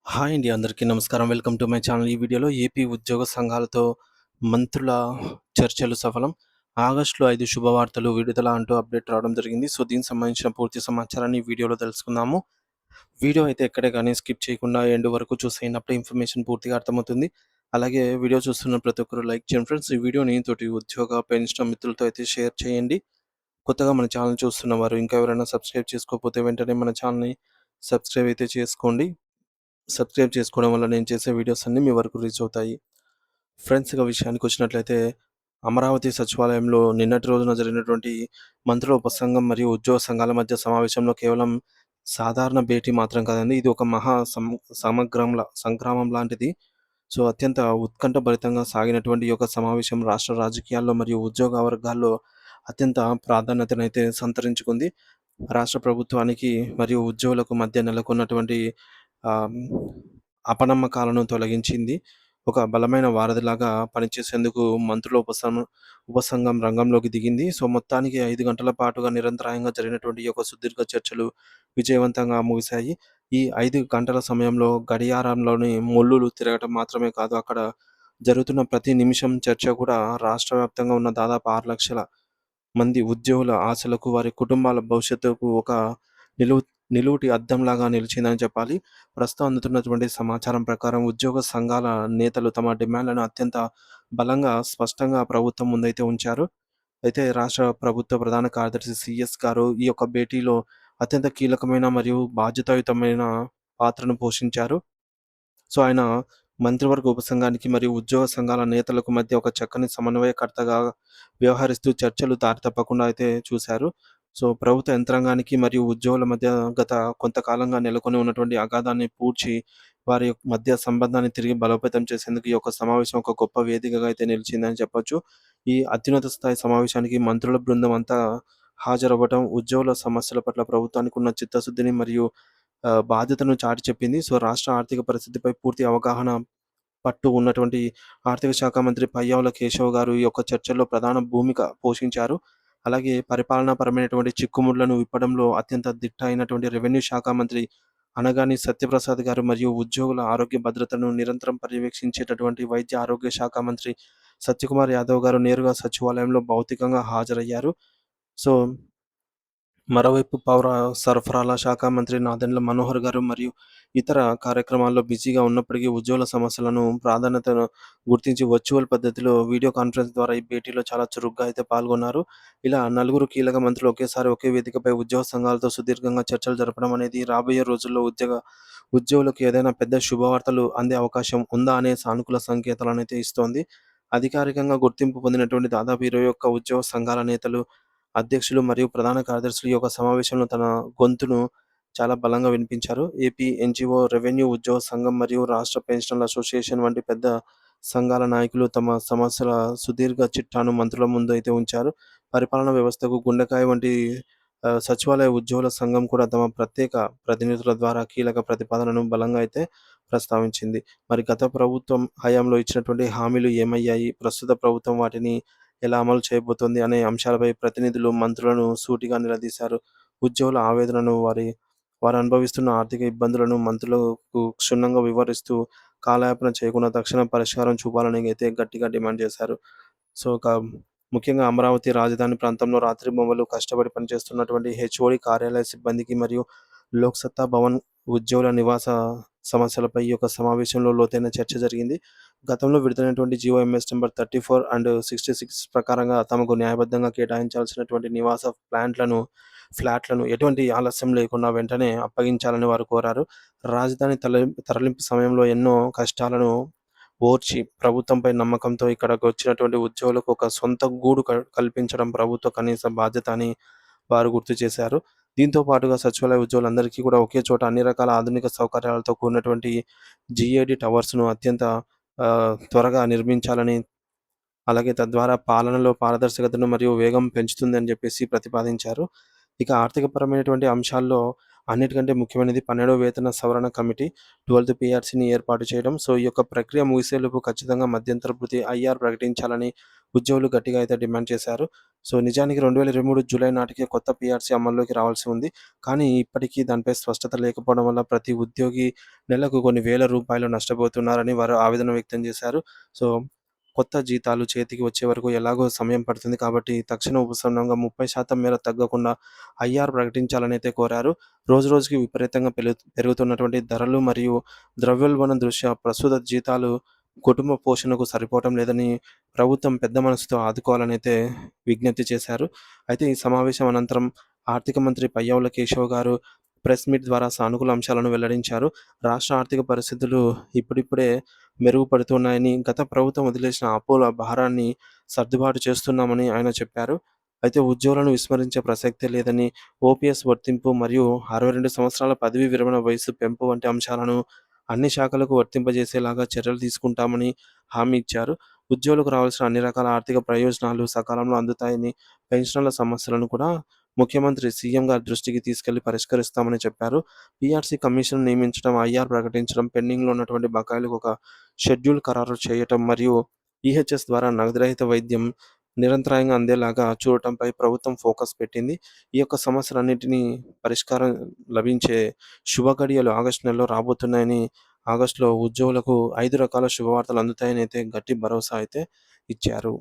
Hi అండి. అందరికీ నమస్కారం. Welcome to my channel. ఈ వీడియోలో ఏపీ ఉద్యోగ సంఘాలతో మంత్రుల చర్చలు సఫలం. ఆగస్టులో 5 శుభవార్తలు విడుదల అంటూ అప్డేట్ రావడం జరిగింది. సో, దీనికి సంబంధించిన పూర్తి సమాచారాన్ని ఈ వీడియోలో తెలుసుకుందాము. వీడియో అయితే ఎక్కడే గానీ స్కిప్ చేయకుండా ఎండ్ వరకు చూసేయండి. అప్పుడే ఇన్ఫర్మేషన్ పూర్తిగా అర్థమవుతుంది. అలాగే వీడియో చూస్తున్న ప్రతి ఒక్కరు లైక్ చేయండి ఫ్రెండ్స్. ఈ వీడియోని తోటి ఉద్యోగ, పెన్షన్ మిత్రులతో అయితే షేర్ చేయండి. కొత్తగా మన ఛానల్ చూస్తున్న వారు ఇంకా ఎవరైనా సబ్స్క్రైబ్ చేసుకోకపోతే వెంటనే మన ఛానల్‌ని సబ్స్క్రైబ్ అయితే చేసుకోండి. సబ్స్క్రైబ్ చేసుకోవడం వల్ల నేను చేసే వీడియోస్ అన్నీ మీ వరకు రీచ్ అవుతాయి. ఫ్రెండ్స్ ఇక విషయానికొచ్చినట్లయితే అమరావతి సచివాలయంలో నిన్నటి రోజున జరిగినటువంటి మంత్రుల ఉపసంఘం మరియు ఉద్యోగ సంఘాల మధ్య సమావేశంలో కేవలం సాధారణ భేటీ మాత్రం కాదండి. ఇది ఒక మహా సంగ్రామం లాంటిది. సో, అత్యంత ఉత్కంఠభరితంగా సాగినటువంటి ఈ యొక్క సమావేశం రాష్ట్ర రాజకీయాల్లో మరియు ఉద్యోగ వర్గాల్లో అత్యంత ప్రాధాన్యతనైతే సంతరించుకుంది. రాష్ట్ర ప్రభుత్వానికి మరియు ఉద్యోగులకు మధ్య నెలకొన్నటువంటి ఆహ్, అపనమ్మకాలను తొలగించింది. ఒక బలమైన వారధిలాగా పనిచేసేందుకు మంత్రుల ఉపసంఘం రంగంలోకి దిగింది. సో, మొత్తానికి 5 గంటల పాటుగా నిరంతరాయంగా జరిగినటువంటి ఈ యొక్క సుదీర్ఘ చర్చలు విజయవంతంగా ముగిశాయి. ఈ 5 గంటల సమయంలో గడియారంలోని ముల్లులు తిరగటం మాత్రమే కాదు, అక్కడ జరుగుతున్న ప్రతి నిమిషం చర్చ కూడా రాష్ట్ర వ్యాప్తంగా ఉన్న దాదాపు 6,00,000 మంది ఉద్యోగుల ఆశలకు, వారి కుటుంబాల భవిష్యత్తుకు ఒక నిలువు నిలువుటి అద్దంలాగా నిలిచిందని చెప్పాలి. ప్రస్తుతం అందుతున్నటువంటి సమాచారం ప్రకారం ఉద్యోగ సంఘాల నేతలు తమ డిమాండ్‌లను అత్యంత బలంగా, స్పష్టంగా ప్రభుత్వం ముందైతే ఉంచారు. అయితే రాష్ట్ర ప్రభుత్వ ప్రధాన కార్యదర్శి సీఎస్ గారు ఈ యొక్క భేటీలో అత్యంత కీలకమైన మరియు బాధ్యతాయుతమైన పాత్రను పోషించారు. సో, ఆయన మంత్రివర్గ ఉపసంఘానికి మరియు ఉద్యోగ సంఘాల నేతలకు మధ్య ఒక చక్కని సమన్వయకర్తగా వ్యవహరిస్తూ చర్చలు దారి తప్పకుండా అయితే చూశారు. సో, ప్రభుత్వ యంత్రాంగానికి మరియు ఉద్యోగుల మధ్య గత కొంతకాలంగా నెలకొని ఉన్నటువంటి అగాధాన్ని పూడ్చి, వారి మధ్య సంబంధాన్ని తిరిగి బలోపేతం చేసేందుకు ఈ యొక్క సమావేశం ఒక గొప్ప వేదికగా అయితే నిలిచిందని చెప్పొచ్చు. ఈ అత్యున్నత స్థాయి సమావేశానికి మంత్రుల బృందం అంతా హాజరవ్వటం, ఉద్యోగుల సమస్యల పట్ల ప్రభుత్వానికి ఉన్న చిత్తశుద్ధిని మరియు బాధ్యతను చాటి చెప్పింది. సో, రాష్ట్ర ఆర్థిక పరిస్థితిపై పూర్తి అవగాహన, పట్టు ఉన్నటువంటి ఆర్థిక శాఖ మంత్రి పయ్యావుల కేశవ్ గారు ఈ యొక్క చర్చల్లో ప్రధాన భూమిక పోషించారు. అలాగే పరిపాలనాపరమైనటువంటి చిక్కుముళ్లను విప్పడంలో అత్యంత దిట్ట అయినటువంటి రెవెన్యూ శాఖ మంత్రి అనగాని సత్యప్రసాద్ గారు మరియు ఉద్యోగుల ఆరోగ్య భద్రతను నిరంతరం పర్యవేక్షించేటటువంటి వైద్య ఆరోగ్య శాఖ మంత్రి సత్యకుమార్ యాదవ్ గారు నేరుగా సచివాలయంలో భౌతికంగా హాజరయ్యారు. సో, మరోవైపు పౌర సరఫరాల శాఖ మంత్రి నాదెండ్ల మనోహర్ గారు మరియు ఇతర కార్యక్రమాల్లో బిజీగా ఉన్నప్పటికీ ఉద్యోగుల సమస్యలను, ప్రాధాన్యతను గుర్తించి వర్చువల్ పద్ధతిలో వీడియో కాన్ఫరెన్స్ ద్వారా ఈ భేటీలో చాలా చురుగ్గా అయితే పాల్గొన్నారు. ఇలా నలుగురు కీలక మంత్రులు ఒకేసారి ఒకే వేదికపై ఉద్యోగ సంఘాలతో సుదీర్ఘంగా చర్చలు జరపడం అనేది రాబోయే రోజుల్లో ఉద్యోగులకు ఏదైనా పెద్ద శుభవార్తలు అందే అవకాశం ఉందా అనే సానుకూల సంకేతాలనైతే ఇస్తోంది. అధికారికంగా గుర్తింపు పొందినటువంటి దాదాపు 21 ఉద్యోగ సంఘాల నేతలు, అధ్యక్షులు మరియు ప్రధాన కార్యదర్శులు ఈ యొక్క సమావేశంలో తన గొంతును చాలా బలంగా వినిపించారు. ఏపీ ఎన్‌జీఓ, రెవెన్యూ ఉద్యోగ సంఘం మరియు రాష్ట్ర పెన్షనర్ల అసోసియేషన్ వంటి పెద్ద సంఘాల నాయకులు తమ సమస్యల సుదీర్ఘ చిట్టాను మంత్రుల ముందు అయితే ఉంచారు. పరిపాలనా వ్యవస్థకు గుండెకాయ వంటి సచివాలయ ఉద్యోగుల సంఘం కూడా తమ ప్రత్యేక ప్రతినిధుల ద్వారా కీలక ప్రతిపాదనను బలంగా అయితే ప్రస్తావించింది. మరి గత ప్రభుత్వం హయాంలో ఇచ్చినటువంటి హామీలు ఏమయ్యాయి? ప్రస్తుత ప్రభుత్వం వాటిని ఎలా అమలు చేయబోతోంది అనే అంశాలపై ప్రతినిధులు మంత్రులను సూటిగా నిలదీశారు. ఉద్యోగుల ఆవేదనను, వారు అనుభవిస్తున్న ఆర్థిక ఇబ్బందులను మంత్రులకు క్షుణ్ణంగా వివరిస్తూ కాలయాపన చేయకుండా తక్షణ పరిష్కారం చూపాలని అయితే గట్టిగా డిమాండ్ చేశారు. సో, ముఖ్యంగా అమరావతి రాజధాని ప్రాంతంలో రాత్రింబవళ్లు కష్టపడి పనిచేస్తున్నటువంటి హెచ్ఓడి కార్యాలయ సిబ్బందికి మరియు లోక్ సత్తా భవన్ ఉద్యోగుల నివాస సమస్యలపై ఈ యొక్క సమావేశంలో లోతైన చర్చ జరిగింది. గతంలో విడుదలైనటువంటి జీవోఎంఎస్ నంబర్ 34 అండ్ 66 ప్రకారంగా తమకు న్యాయబద్ధంగా కేటాయించాల్సినటువంటి నివాస ఫ్లాట్‌లను ఎటువంటి ఆలస్యం లేకుండా వెంటనే అప్పగించాలని వారు కోరారు. రాజధాని తరలింపు సమయంలో ఎన్నో కష్టాలను ఓర్చి ప్రభుత్వంపై నమ్మకంతో ఇక్కడకు వచ్చినటువంటి ఉద్యోగులకు ఒక సొంత గూడు కల్పించడం ప్రభుత్వ కనీస బాధ్యత అని వారు గుర్తు చేశారు. దీంతో పాటుగా సచివాలయ ఉద్యోగులందరికీ కూడా ఒకే చోట అన్ని రకాల ఆధునిక సౌకర్యాలతో కూడినటువంటి జీఏడీ టవర్స్‌ను అత్యంత త్వరగా నిర్మించాలని, అలాగే తద్వారా పాలనలో పారదర్శకతను మరియు వేగం పెంచుతుందని చెప్పేసి ప్రతిపాదించారు. ఇక ఆర్థికపరమైనటువంటి అంశాల్లో అన్నిటికంటే ముఖ్యమైనది 12వ వేతన సవరణ కమిటీ, 12థ్ పీఆర్సీని ఏర్పాటు చేయడం. సో, ఈ యొక్క ప్రక్రియ ముగిసేలోపు ఖచ్చితంగా మధ్యంతర భృతి ఐఆర్ ప్రకటించాలని, ఉద్యోగులు గట్టిగా అయితే డిమాండ్ చేశారు. సో, నిజానికి 2023 జూలై నాటికే కొత్త పీఆర్సీ అమల్లోకి రావాల్సి ఉంది. కానీ ఇప్పటికీ దానిపై స్పష్టత లేకపోవడం వల్ల ప్రతి ఉద్యోగి నెలకు కొన్ని వేల రూపాయలు నష్టపోతున్నారని వారు ఆవేదన వ్యక్తం చేశారు. సో, కొత్త జీతాలు చేతికి వచ్చే వరకు ఎలాగో సమయం పడుతుంది కాబట్టి తక్షణ ఉపశమనంగా 30% మేర తగ్గకుండా ఐఆర్ ప్రకటించాలనైతే కోరారు. రోజురోజుకి విపరీతంగా పెరుగుతున్నటువంటి ధరలు మరియు ద్రవ్యోల్బణం దృష్ట్యా ప్రస్తుత జీతాలు కుటుంబ పోషణకు సరిపోవటం లేదని ప్రభుత్వం పెద్ద మనసుతో ఆదుకోవాలనైతే విజ్ఞప్తి చేశారు. అయితే ఈ సమావేశం అనంతరం ఆర్థిక మంత్రి పయ్యావుల కేశవ్ గారు ప్రెస్ మీట్ ద్వారా సానుకూల అంశాలను వెల్లడించారు. రాష్ట్ర ఆర్థిక పరిస్థితులు ఇప్పుడిప్పుడే మెరుగుపడుతున్నాయని, గత ప్రభుత్వం వదిలేసిన అప్పుల భారాన్ని సర్దుబాటు చేస్తున్నామని ఆయన చెప్పారు. అయితే ఉద్యోగులను విస్మరించే ప్రసక్తే లేదని, ఓపీఎస్ వర్తింపు మరియు 62 సంవత్సరాల పదవీ విరమణ వయస్సు పెంపు వంటి అంశాలను అన్ని శాఖలకు వర్తింపజేసేలాగా చర్యలు తీసుకుంటామని హామీ ఇచ్చారు. ఉద్యోగులకు రావాల్సిన అన్ని రకాల ఆర్థిక ప్రయోజనాలు సకాలంలో అందుతాయని, పెన్షన్ల సమస్యలను కూడా ముఖ్యమంత్రి సీఎం గారి దృష్టికి తీసుకెళ్లి పరిష్కరిస్తామని చెప్పారు. పీఆర్సీ కమిషన్ నియమించడం, ఐఆర్ ప్రకటించడం, పెండింగ్‌లో ఉన్నటువంటి బకాయిలకు ఒక షెడ్యూల్ ఖరారు చేయటం మరియు ఈహెచ్ఎస్ ద్వారా నగదురహిత వైద్యం నిరంతరాయంగా అందేలాగా చూడటంపై ప్రభుత్వం ఫోకస్ పెట్టింది. ఈ యొక్క సమస్యలన్నిటినీ పరిష్కారం లభించే శుభగడియలు ఆగస్టు నెలలో రాబోతున్నాయని, ఆగస్టులో ఉద్యోగులకు 5 రకాల శుభవార్తలు అందుతాయని అయితే గట్టి భరోసా అయితే ఇచ్చారు.